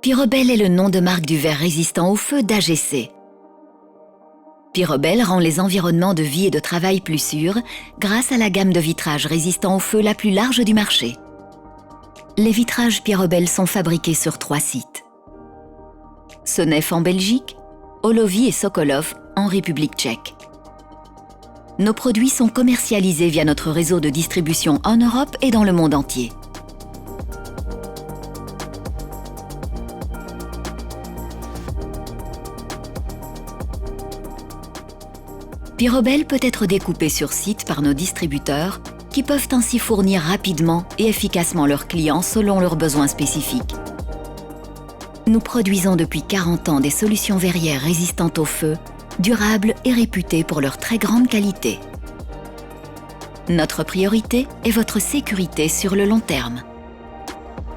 Pyrobel est le nom de marque du verre résistant au feu d'AGC. Pyrobel rend les environnements de vie et de travail plus sûrs grâce à la gamme de vitrages résistants au feu la plus large du marché. Les vitrages Pyrobel sont fabriqués sur 3 sites. Senef en Belgique, Oloví et Sokolov en République tchèque. Nos produits sont commercialisés via notre réseau de distribution en Europe et dans le monde entier. Pyrobel peut être découpé sur site par nos distributeurs qui peuvent ainsi fournir rapidement et efficacement leurs clients selon leurs besoins spécifiques. Nous produisons depuis 40 ans des solutions verrières résistantes au feu, durables et réputées pour leur très grande qualité. Notre priorité est votre sécurité sur le long terme.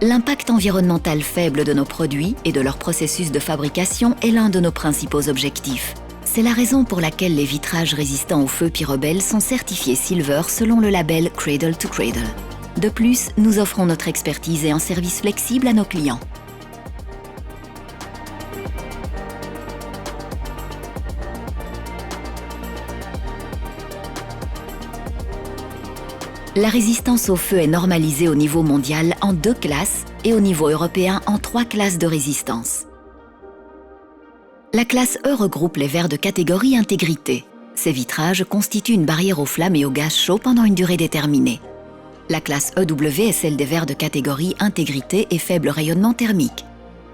L'impact environnemental faible de nos produits et de leur processus de fabrication est l'un de nos principaux objectifs. C'est la raison pour laquelle les vitrages résistants au feu Pyrobel sont certifiés Silver selon le label Cradle to Cradle. De plus, nous offrons notre expertise et un service flexible à nos clients. La résistance au feu est normalisée au niveau mondial en 2 classes et au niveau européen en 3 classes de résistance. La classe E regroupe les verres de catégorie intégrité. Ces vitrages constituent une barrière aux flammes et aux gaz chauds pendant une durée déterminée. La classe EW est celle des verres de catégorie intégrité et faible rayonnement thermique.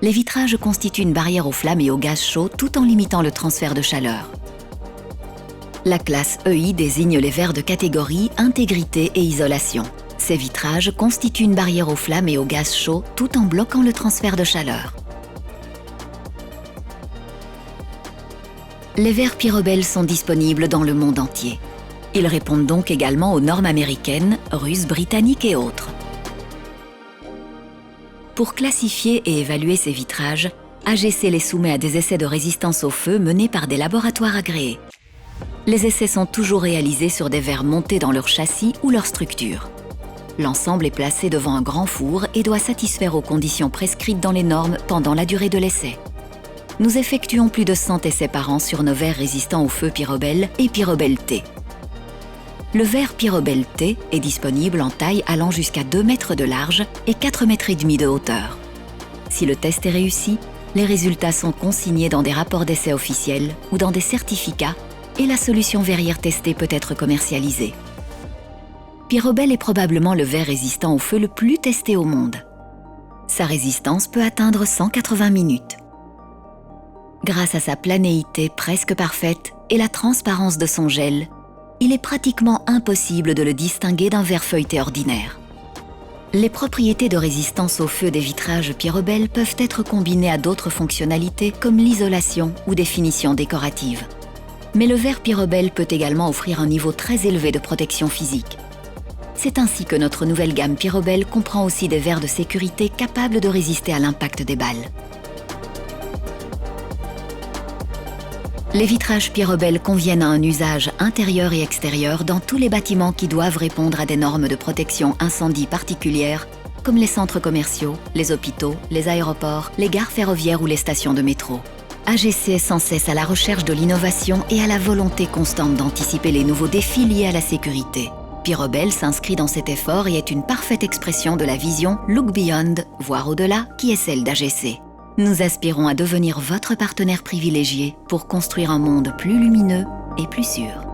Les vitrages constituent une barrière aux flammes et aux gaz chauds tout en limitant le transfert de chaleur. La classe EI désigne les verres de catégorie intégrité et isolation. Ces vitrages constituent une barrière aux flammes et aux gaz chauds tout en bloquant le transfert de chaleur. Les verres Pyrobel sont disponibles dans le monde entier. Ils répondent donc également aux normes américaines, russes, britanniques et autres. Pour classifier et évaluer ces vitrages, AGC les soumet à des essais de résistance au feu menés par des laboratoires agréés. Les essais sont toujours réalisés sur des verres montés dans leur châssis ou leur structure. L'ensemble est placé devant un grand four et doit satisfaire aux conditions prescrites dans les normes pendant la durée de l'essai. Nous effectuons plus de 100 essais par an sur nos verres résistants au feu Pyrobel et Pyrobel T. Le verre Pyrobel T est disponible en taille allant jusqu'à 2 mètres de large et 4 mètres et demi de hauteur. Si le test est réussi, les résultats sont consignés dans des rapports d'essai officiels ou dans des certificats et la solution verrière testée peut être commercialisée. Pyrobel est probablement le verre résistant au feu le plus testé au monde. Sa résistance peut atteindre 180 minutes. Grâce à sa planéité presque parfaite et la transparence de son gel, il est pratiquement impossible de le distinguer d'un verre feuilleté ordinaire. Les propriétés de résistance au feu des vitrages Pyrobel peuvent être combinées à d'autres fonctionnalités comme l'isolation ou des finitions décoratives. Mais le verre Pyrobel peut également offrir un niveau très élevé de protection physique. C'est ainsi que notre nouvelle gamme Pyrobel comprend aussi des verres de sécurité capables de résister à l'impact des balles. Les vitrages Pyrobel conviennent à un usage intérieur et extérieur dans tous les bâtiments qui doivent répondre à des normes de protection incendie particulières, comme les centres commerciaux, les hôpitaux, les aéroports, les gares ferroviaires ou les stations de métro. AGC est sans cesse à la recherche de l'innovation et à la volonté constante d'anticiper les nouveaux défis liés à la sécurité. Pyrobel s'inscrit dans cet effort et est une parfaite expression de la vision « Look Beyond », voire au-delà, qui est celle d'AGC. Nous aspirons à devenir votre partenaire privilégié pour construire un monde plus lumineux et plus sûr.